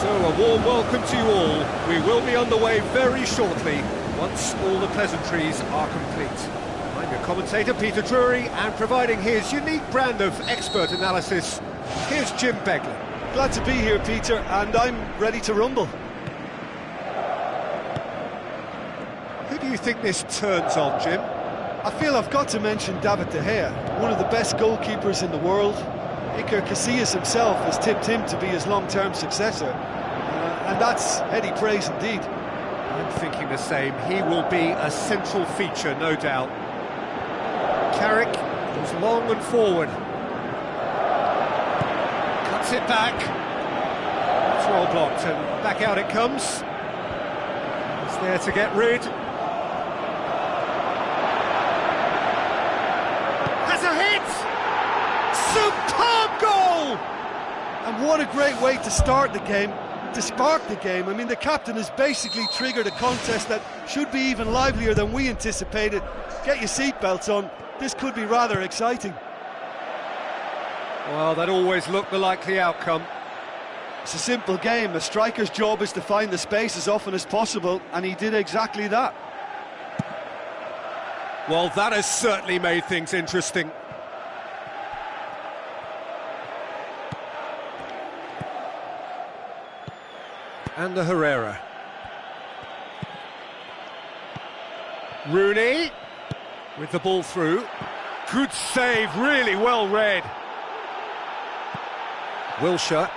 So, a warm welcome to you all. We will be underway very shortly, once all the pleasantries are complete. I'm your commentator, Peter Drury, and providing his unique brand of expert analysis, here's Jim Begley. Glad to be here, Peter, and I'm ready to rumble. Who do you think this turns on, Jim? I feel I've got to mention David De Gea, one of the best goalkeepers in the world. Iker Casillas himself has tipped him to be his long-term successor, and that's heady praise indeed. I'm thinking the same. He will be a central feature, no doubt. Carrick goes long and forward. Cuts it back. It's well blocked, and back out it comes. He's there to get rid. Has a hit! Superb goal! And what a great way to start the game, to spark the game. I mean, the captain has basically triggered a contest that should be even livelier than we anticipated. Get your seatbelts on, this could be rather exciting. Well, that always looked the likely outcome. It's a simple game. A striker's job is to find the space as often as possible, and he did exactly that. Well, that has certainly made things interesting. And the Herrera. Rooney with the ball through. Good save, really well read. Wilshere.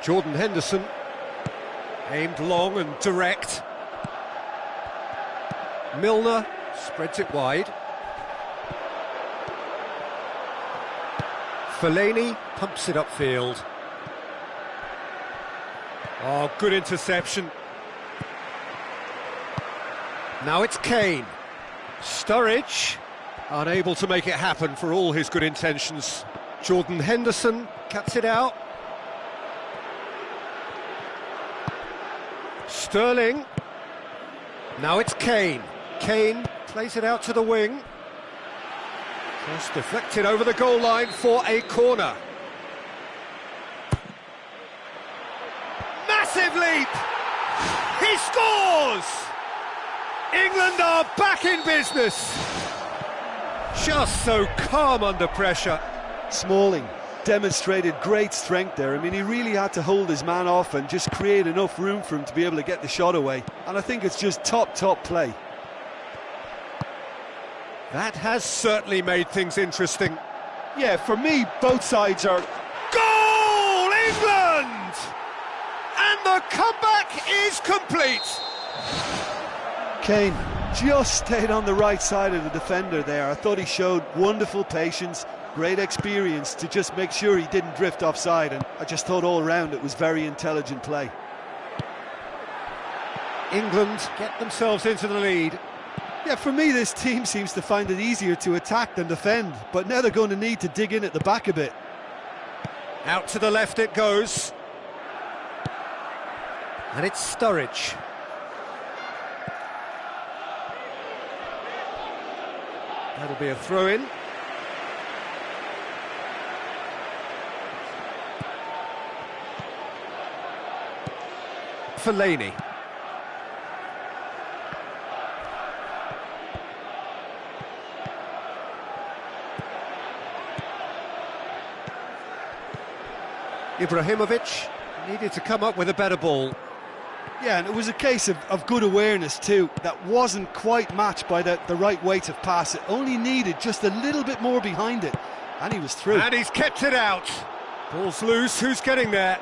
Jordan Henderson. Aimed long and direct. Milner spreads it wide. Fellaini pumps it upfield. Oh, good interception. Now it's Kane. Sturridge, unable to make it happen for all his good intentions. Jordan Henderson cuts it out. Sterling. Now it's Kane. Kane plays it out to the wing. Cross deflected over the goal line for a corner. Massive leap! He scores! England are back in business. Just so calm under pressure. Smalling demonstrated great strength there. I mean, he really had to hold his man off and just create enough room for him to be able to get the shot away. And I think it's just top play. That has certainly made things interesting. Yeah, for me, both sides are... Goal, England! And the comeback is complete. Kane just stayed on the right side of the defender there. I thought he showed wonderful patience, great experience to just make sure he didn't drift offside, and I just thought all around it was very intelligent play. England get themselves into the lead. Yeah, for me, this team seems to find it easier to attack than defend, but now they're going to need to dig in at the back a bit. Out to the left it goes. And it's Sturridge. That'll be a throw-in. Fellaini. Ibrahimovic needed to come up with a better ball. Yeah, and it was a case of good awareness too. That wasn't quite matched by the right weight of pass. It only needed just a little bit more behind it, and he was through. And he's kept it out. Ball's loose, who's getting there?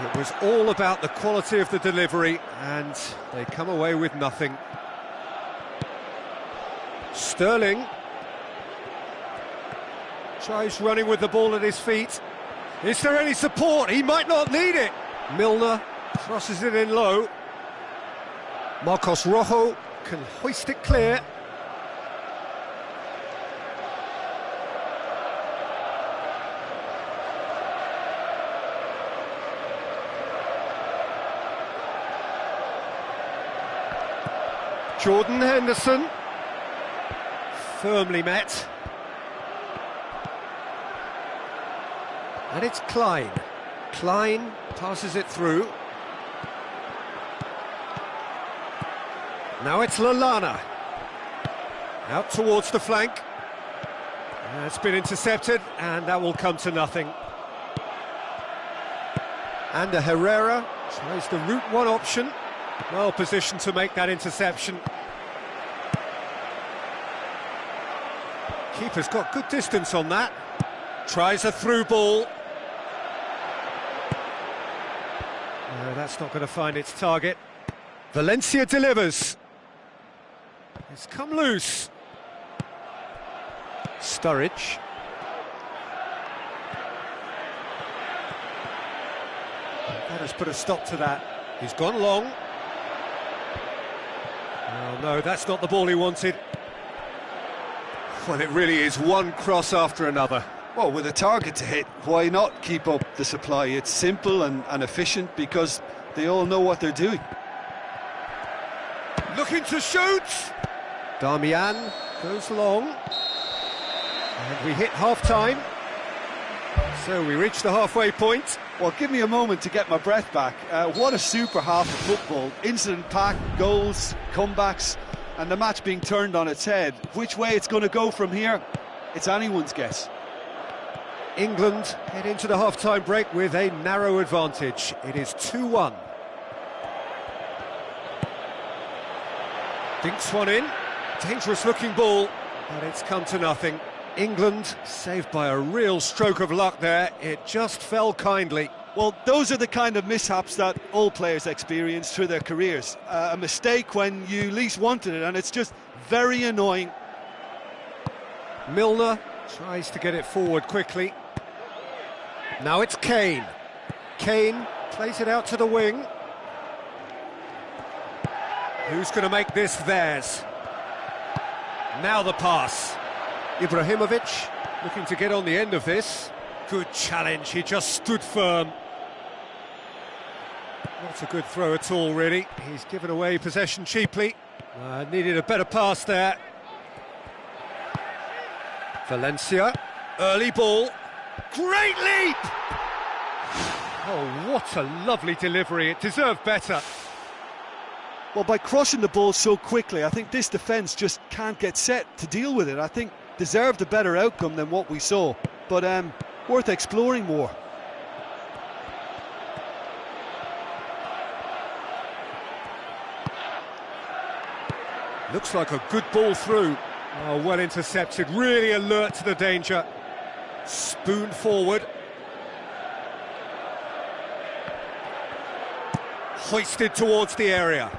It was all about the quality of the delivery, and they come away with nothing. Sterling tries running with the ball at his feet. Is there any support? He might not need it. Milner crosses it in low. Marcos Rojo can hoist it clear. Jordan Henderson, firmly met. And it's Klein. Klein passes it through. Now it's Lallana. Out towards the flank. It's been intercepted, and that will come to nothing. And Herrera tries the route one option. Well positioned to make that interception. Keeper's got good distance on that. Tries a through ball. No, that's not going to find its target. Valencia delivers. It's come loose. Sturridge. That has put a stop to that. He's gone long. Oh no, that's not the ball he wanted. Well, it really is one cross after another. Well, with a target to hit, why not keep up the supply? It's simple and efficient because they all know what they're doing. Looking to shoot! Darmian goes long. And we hit half-time. So we reach the halfway point. Well, give me a moment to get my breath back. What a super half of football. Incident-packed, goals, comebacks, and the match being turned on its head. Which way it's going to go from here, it's anyone's guess. England head into the half-time break with a narrow advantage. It is 2-1. Dinks one in. Dangerous-looking ball, but it's come to nothing. England saved by a real stroke of luck there. It just fell kindly. Well, those are the kind of mishaps that all players experience through their careers. A mistake when you least wanted it, and it's just very annoying. Milner tries to get it forward quickly. Now it's Kane. Kane plays it out to the wing. Who's going to make this theirs? Now the pass. Ibrahimovic looking to get on the end of this. Good challenge, he just stood firm. Not a good throw at all, really. He's given away possession cheaply. Needed a better pass there. Valencia, early ball. Great leap! Oh, what a lovely delivery. It deserved better. Well, by crossing the ball so quickly, I think this defence just can't get set to deal with it. I think deserved a better outcome than what we saw, but worth exploring more. Looks like a good ball through. Oh, well intercepted, really alert to the danger. Spoon forward. Hoisted towards the area.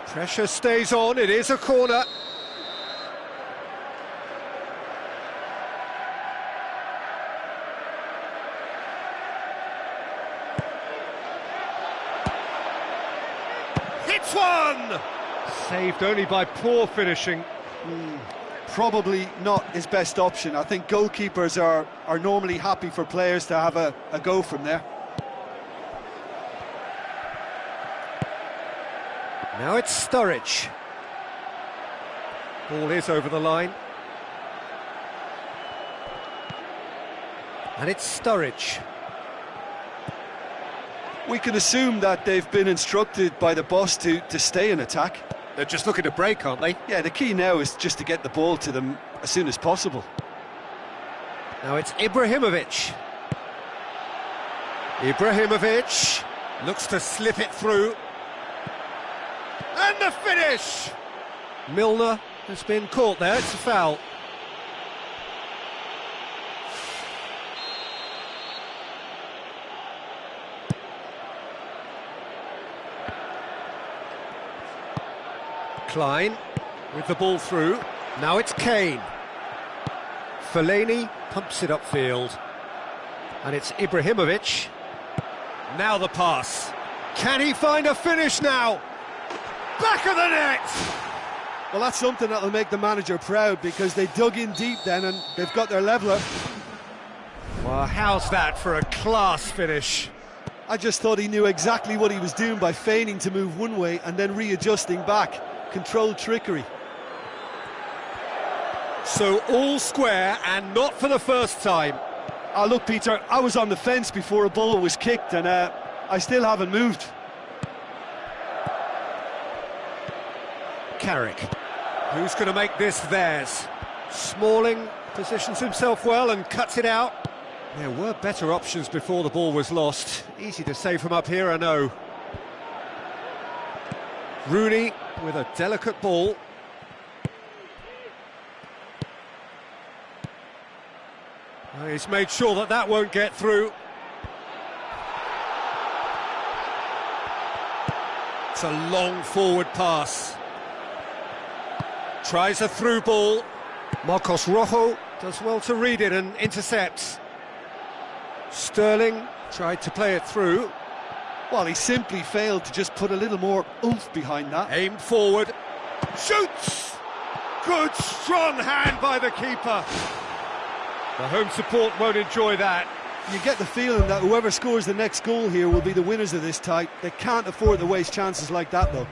Pressure stays on, it is a corner. Hits one! Saved only by poor finishing. Probably not his best option. I think goalkeepers are normally happy for players to have a go from there. Now it's Sturridge. Ball is over the line. And it's Sturridge. We can assume that they've been instructed by the boss to stay in attack. They're just looking to break, aren't they? Yeah, the key now is just to get the ball to them as soon as possible. Now it's Ibrahimovic. Ibrahimovic looks to slip it through. And the finish! Milner has been caught there, it's a foul. Klein with the ball through. Now it's Kane. Fellaini pumps it upfield. And it's Ibrahimovic. Now the pass. Can he find a finish now? Back of the net! Well, that's something that'll make the manager proud, because they dug in deep then and they've got their leveller. Well, how's that for a class finish? I just thought he knew exactly what he was doing by feigning to move one way and then readjusting back. Controlled trickery. So all square, and not for the first time. Oh, look, Peter, I was on the fence before a ball was kicked, and I still haven't moved. Carrick. Who's going to make this theirs? Smalling positions himself well and cuts it out. There were better options before the ball was lost. Easy to save from up here, I know. Rooney with a delicate ball. He's made sure that that won't get through. It's a long forward pass. Tries a through ball. Marcos Rojo does well to read it and intercepts. Sterling tried to play it through. Well, he simply failed to just put a little more oomph behind that. Aimed forward. Shoots! Good strong hand by the keeper. The home support won't enjoy that. You get the feeling that whoever scores the next goal here will be the winners of this tie. They can't afford to waste chances like that, though.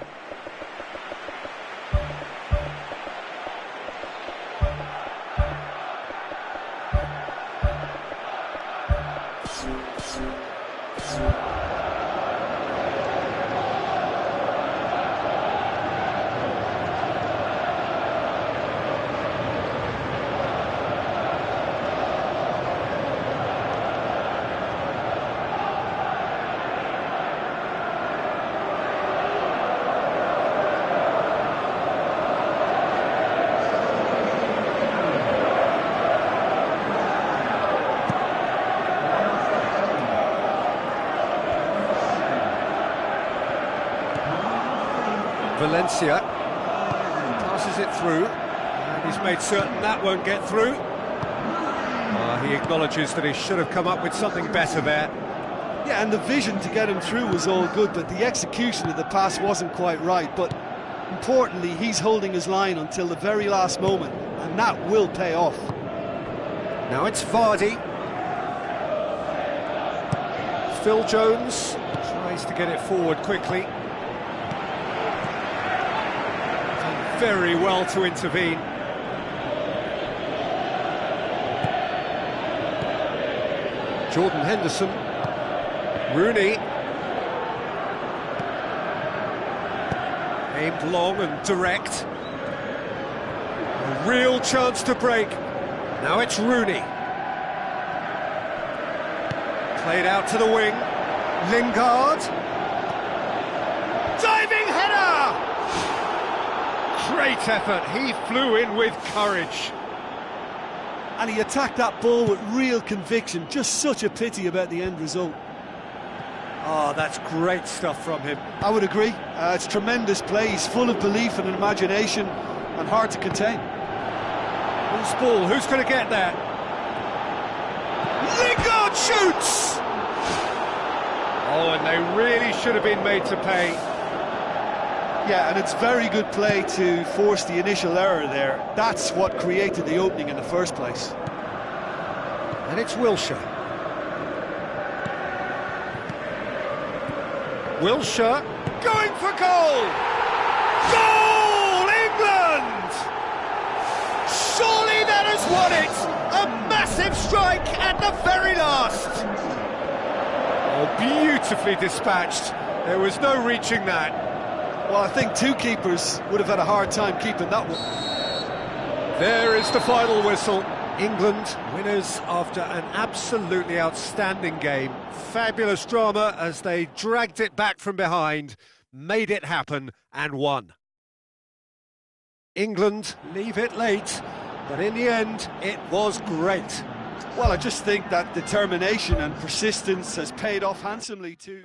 Valencia passes it through, and he's made certain that won't get through. He acknowledges that he should have come up with something better there. Yeah, and the vision to get him through was all good, but the execution of the pass wasn't quite right. But importantly, he's holding his line until the very last moment, and that will pay off. Now it's Vardy. Phil Jones tries to get it forward quickly. Very well to intervene. Jordan Henderson. Rooney. Aimed long and direct. A real chance to break. Now it's Rooney. Played out to the wing. Lingard. Diving header! Great effort, he flew in with courage. And he attacked that ball with real conviction. Just such a pity about the end result. Oh, that's great stuff from him. I would agree. It's tremendous play. He's full of belief and imagination and hard to contain. Loose ball, who's going to get there? Lingard shoots! Oh, and they really should have been made to pay. Yeah, and it's very good play to force the initial error there. That's what created the opening in the first place. And it's Wilshere. Wilshere going for goal! Goal, England! Surely that has won it! A massive strike at the very last! Oh, beautifully dispatched. There was no reaching that. Well, I think two keepers would have had a hard time keeping that one. There is the final whistle. England winners after an absolutely outstanding game. Fabulous drama as they dragged it back from behind, made it happen and won. England leave it late, but in the end it was great. Well, I just think that determination and persistence has paid off handsomely too.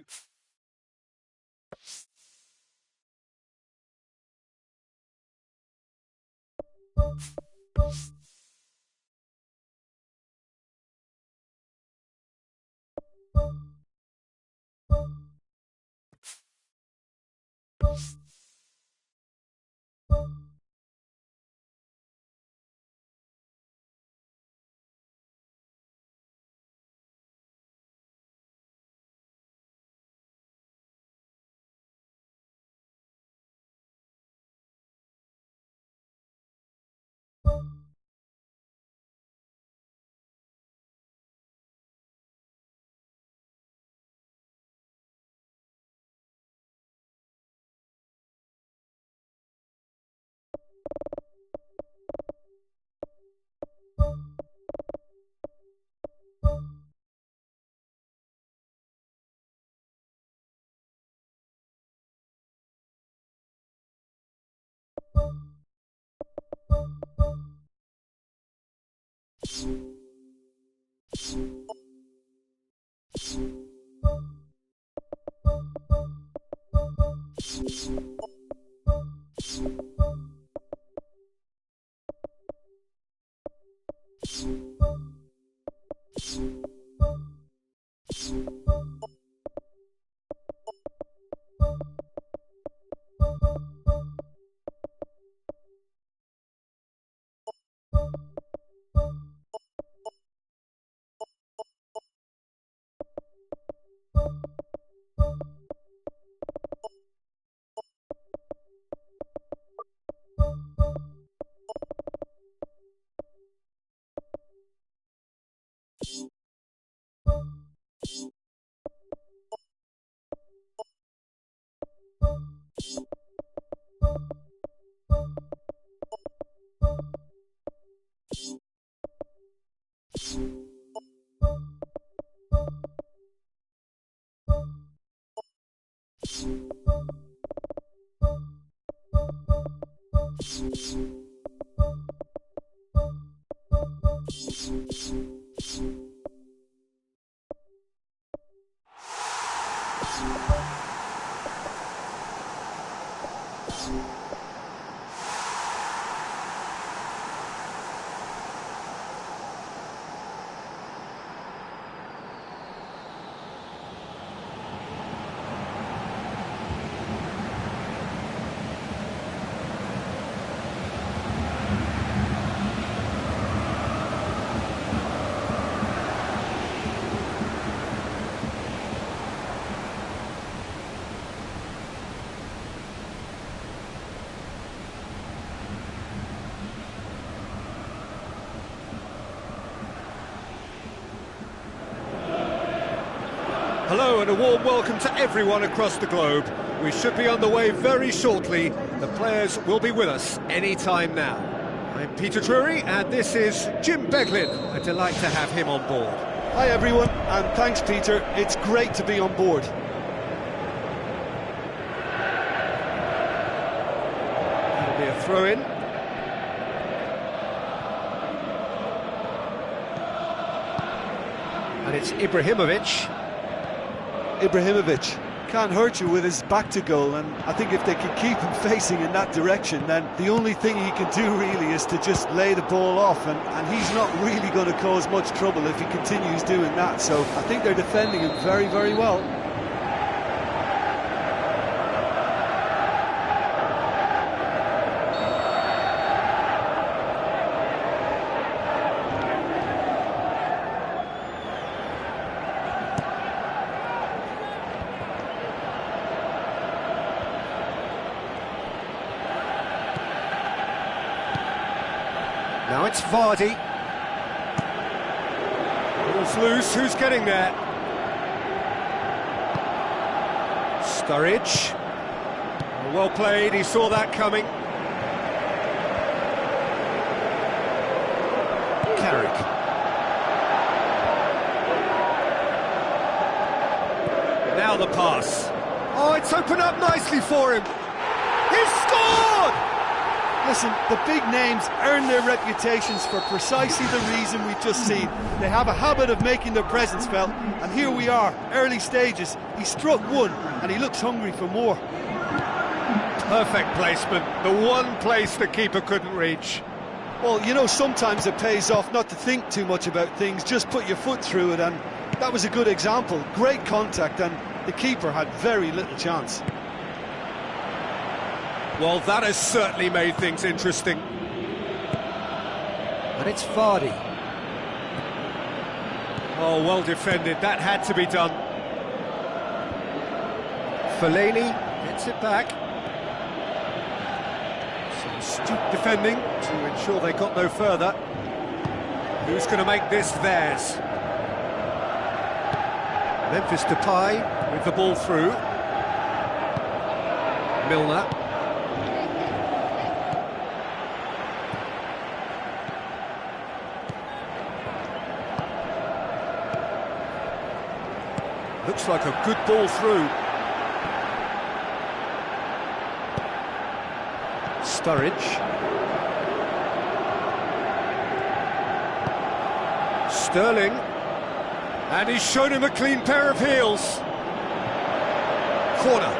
Hello and a warm welcome to everyone across the globe. We should be on the way very shortly. The players will be with us any time now. I'm Peter Drury and this is Jim Beglin. A delight to have him on board. Hi everyone, and thanks Peter, it's great to be on board. That'll be a throw-in. And it's Ibrahimovic. Ibrahimovic can't hurt you with his back to goal, and I think if they can keep him facing in that direction, then the only thing he can do really is to just lay the ball off, and he's not really going to cause much trouble if he continues doing that. So I think they're defending him very, very well. Now it's Vardy. Ball's loose, who's getting there? Sturridge. Well played, he saw that coming. Carrick. Now the pass. Oh, it's opened up nicely for him. He's scored! Listen, the big names earn their reputations for precisely the reason we've just seen. They have a habit of making their presence felt, and here we are, early stages. He struck one, and he looks hungry for more. Perfect placement, the one place the keeper couldn't reach. Well, you know, sometimes it pays off not to think too much about things, just put your foot through it, and that was a good example. Great contact, and the keeper had very little chance. Well, that has certainly made things interesting. And it's Vardy. Oh, well defended, that had to be done. Fellaini gets it back. Some astute defending to ensure they got no further. Who's going to make this theirs? Memphis Depay with the ball through. Milner. Looks like a good ball through. Sturridge. Sterling. And he's shown him a clean pair of heels. Corner.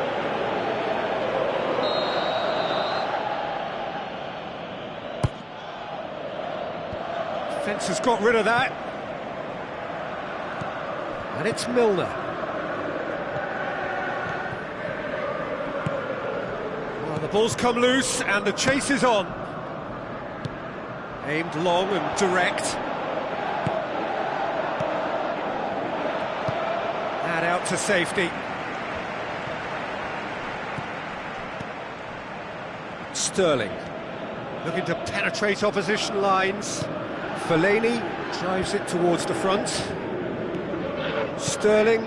Defence has got rid of that. And it's Milner. Well, the ball's come loose and the chase is on. Aimed long and direct. And out to safety. Sterling looking to penetrate opposition lines. Fellaini drives it towards the front. Sterling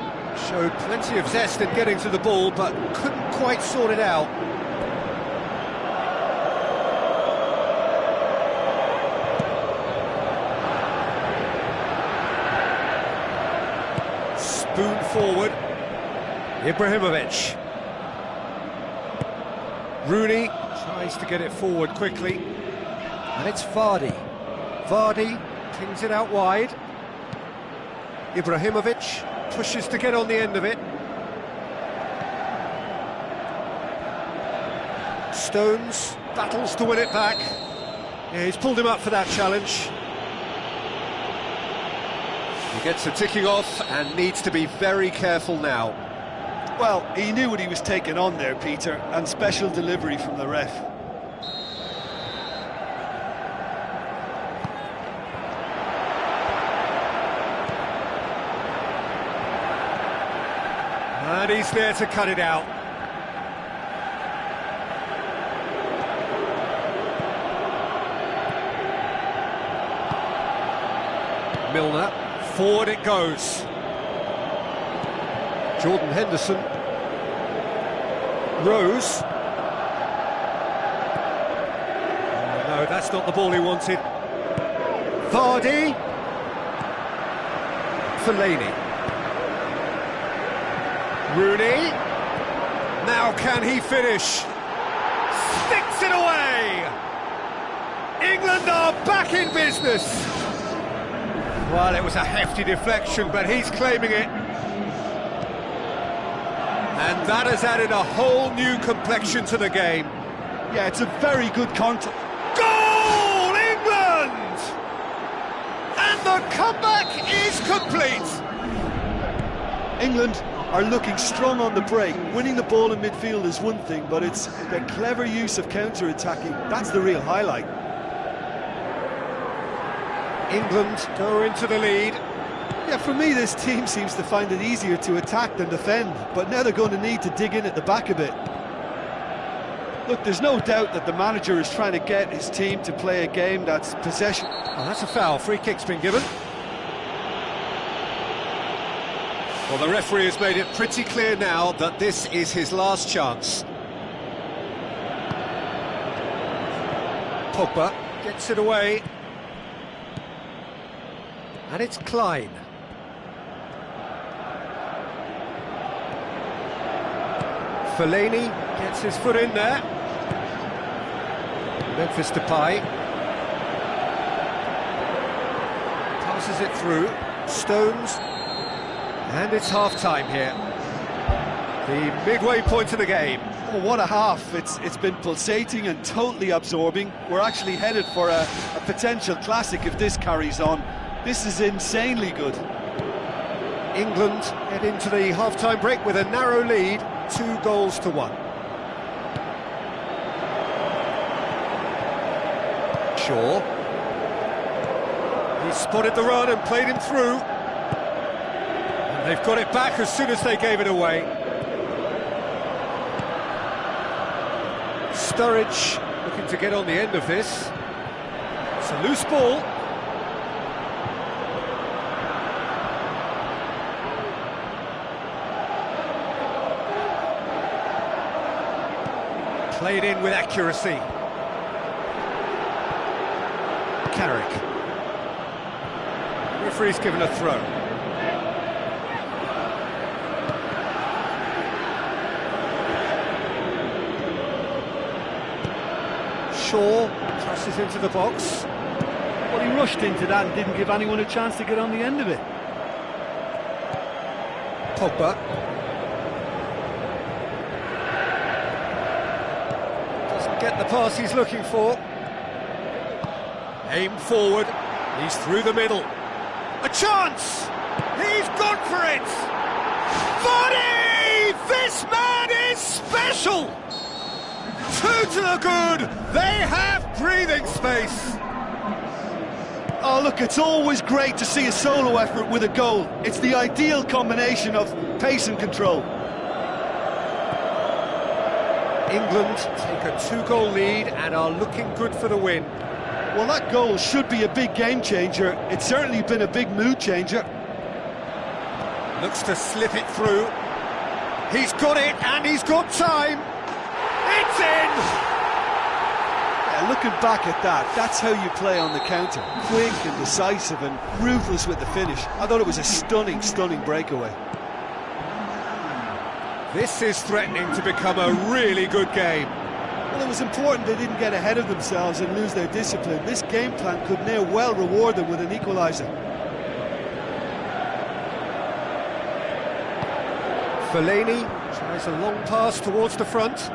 showed plenty of zest in getting to the ball, but couldn't quite sort it out. Spoon forward. Ibrahimovic. Rooney tries to get it forward quickly. And it's Vardy. Vardy pings it out wide. Ibrahimovic pushes to get on the end of it. Stones battles to win it back. Yeah, he's pulled him up for that challenge. He gets a ticking off and needs to be very careful now. Well, he knew what he was taking on there, Peter, and special delivery from the ref. And he's there to cut it out. Milner, forward it goes. Jordan Henderson. Rose. Oh, no, that's not the ball he wanted. Vardy. Fellaini. Rooney. Now can he finish? Sticks it away! England are back in business! Well, it was a hefty deflection, but he's claiming it. And that has added a whole new complexion to the game. Yeah, it's a very good contact. Goal, England! And the comeback is complete! England are looking strong on the break. Winning the ball in midfield is one thing, but it's the clever use of counter-attacking. That's the real highlight. England go into the lead. Yeah, for me, this team seems to find it easier to attack than defend, but now they're going to need to dig in at the back a bit. Look, there's no doubt that the manager is trying to get his team to play a game that's possession. Oh, that's a foul. Free kick's been given. Well, the referee has made it pretty clear now that this is his last chance. Pogba gets it away. And it's Klein. Fellaini gets his foot in there. Memphis Depay. Passes it through. Stones. And it's half-time here. The midway point of the game. Oh, what a half. It's been pulsating and totally absorbing. We're actually headed for a potential classic if this carries on. This is insanely good. England head into the half-time break with a narrow lead, 2-1. Shaw. He spotted the run and played him through. And they've got it back as soon as they gave it away. Sturridge looking to get on the end of this. It's a loose ball. Played in with accuracy. Carrick. Referee's given a throw. Shaw crosses into the box. Well, he rushed into that and didn't give anyone a chance to get on the end of it. Pogba. Doesn't get the pass he's looking for. Aim forward. He's through the middle. A chance! He's gone for it! Vardy! This man is special! 2 to the good! They have breathing space! Oh, look, it's always great to see a solo effort with a goal. It's the ideal combination of pace and control. England take a 2-goal lead and are looking good for the win. Well, that goal should be a big game changer. It's certainly been a big mood changer. Looks to slip it through. He's got it and he's got time. It's in! Yeah, looking back at that, that's how you play on the counter. Quick and decisive and ruthless with the finish. I thought it was a stunning, stunning breakaway. This is threatening to become a really good game. Well, it was important they didn't get ahead of themselves and lose their discipline. This game plan could now well reward them with an equaliser. Fellaini tries a long pass towards the front.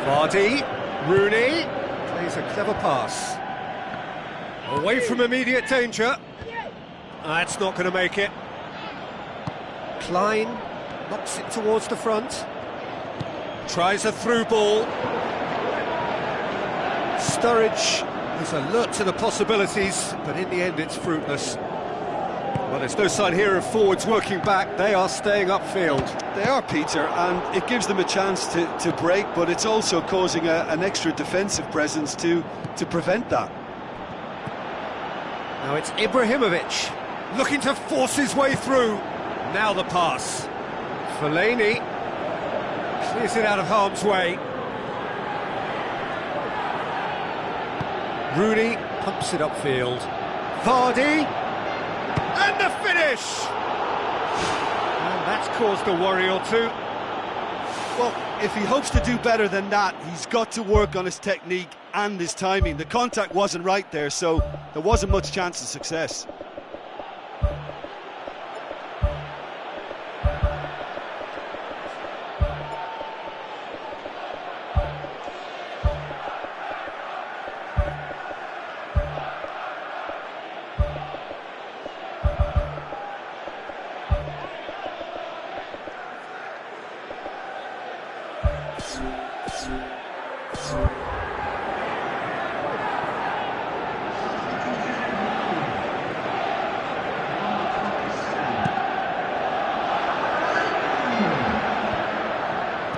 Vardy, Rooney plays a clever pass. Away from immediate danger. That's not going to make it. Klein knocks it towards the front. Tries a through ball. Sturridge is alert to the possibilities, but in the end it's fruitless. Well, there's no sign here of forwards working back. They are staying upfield. They are, Peter, and it gives them a chance to break, but it's also causing an extra defensive presence to prevent that. Now it's Ibrahimovic looking to force his way through. Now the pass. Fellaini clears it out of harm's way. Rooney pumps it upfield. Vardy, and the finish! And that's caused a worry or two. Well, if he hopes to do better than that, he's got to work on his technique and his timing. The contact wasn't right there, so there wasn't much chance of success.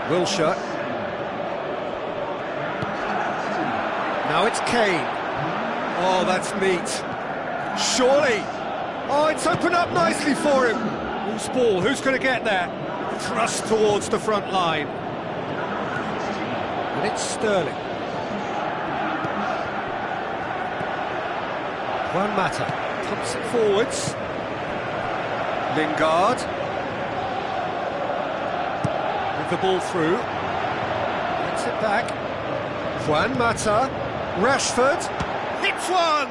Wilshere. Now it's Kane. Oh, that's neat. Surely. Oh, it's opened up nicely for him. Loose ball, who's going to get there? Thrust towards the front line. And it's Sterling. Juan Mata pumps it forwards. Lingard. The ball through, gets it back. Juan Mata, Rashford, hits one!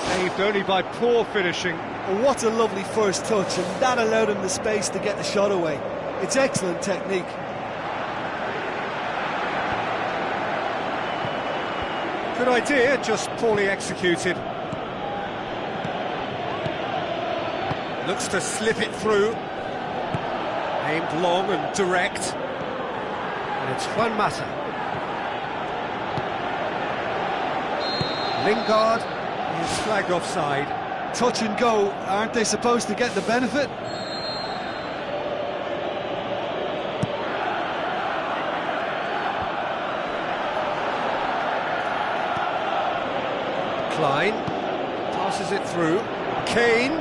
Saved only by poor finishing. Well, what a lovely first touch, and that allowed him the space to get the shot away. It's excellent technique. Good idea, just poorly executed. Looks to slip it through. Aimed long and direct. And it's Juan Mata. Lingard is flagged offside. Touch and go, aren't they supposed to get the benefit? Klein passes it through. Kane.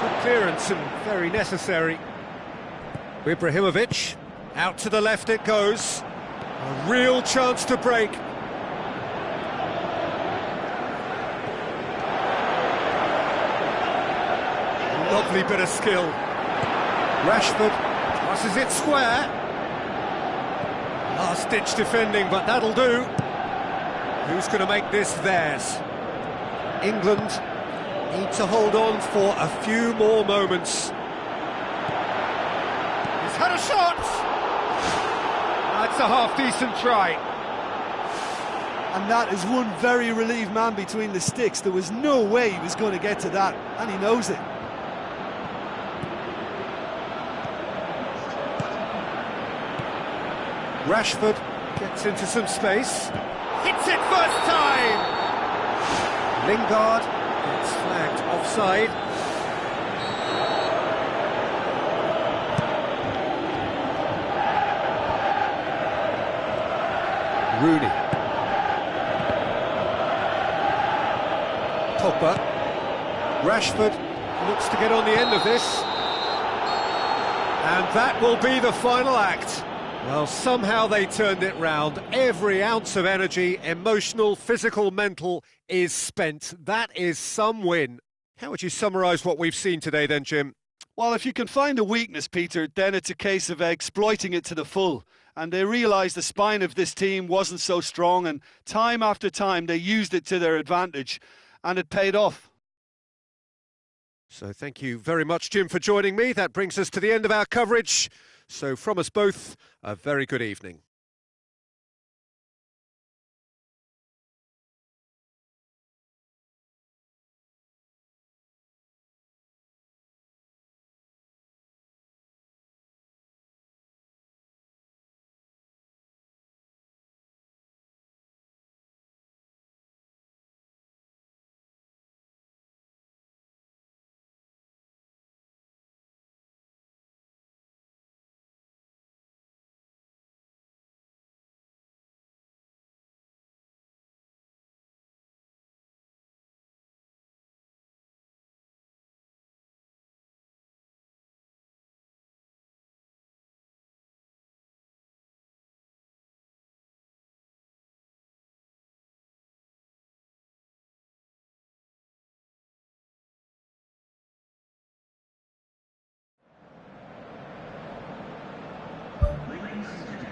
Good clearance and very necessary. Ibrahimovic. Out to the left it goes. A real chance to break. Lovely bit of skill. Rashford passes it square. Last-ditch defending, but that'll do. Who's going to make this theirs? England need to hold on for a few more moments. He's had a shot! That's a half-decent try. And that is one very relieved man between the sticks. There was no way he was going to get to that, and he knows it. Rashford gets into some space. Hits it first time! Lingard gets flagged offside. Rooney. Pogba. Rashford looks to get on the end of this. And that will be the final act. Well, somehow they turned it round. Every ounce of energy, emotional, physical, mental, is spent. That is some win. How would you summarise what we've seen today then, Jim? Well, if you can find a weakness, Peter, then it's a case of exploiting it to the full. And they realised the spine of this team wasn't so strong, and time after time they used it to their advantage, and it paid off. So thank you very much, Jim, for joining me. That brings us to the end of our coverage. So from us both, a very good evening. Ladies and gentlemen.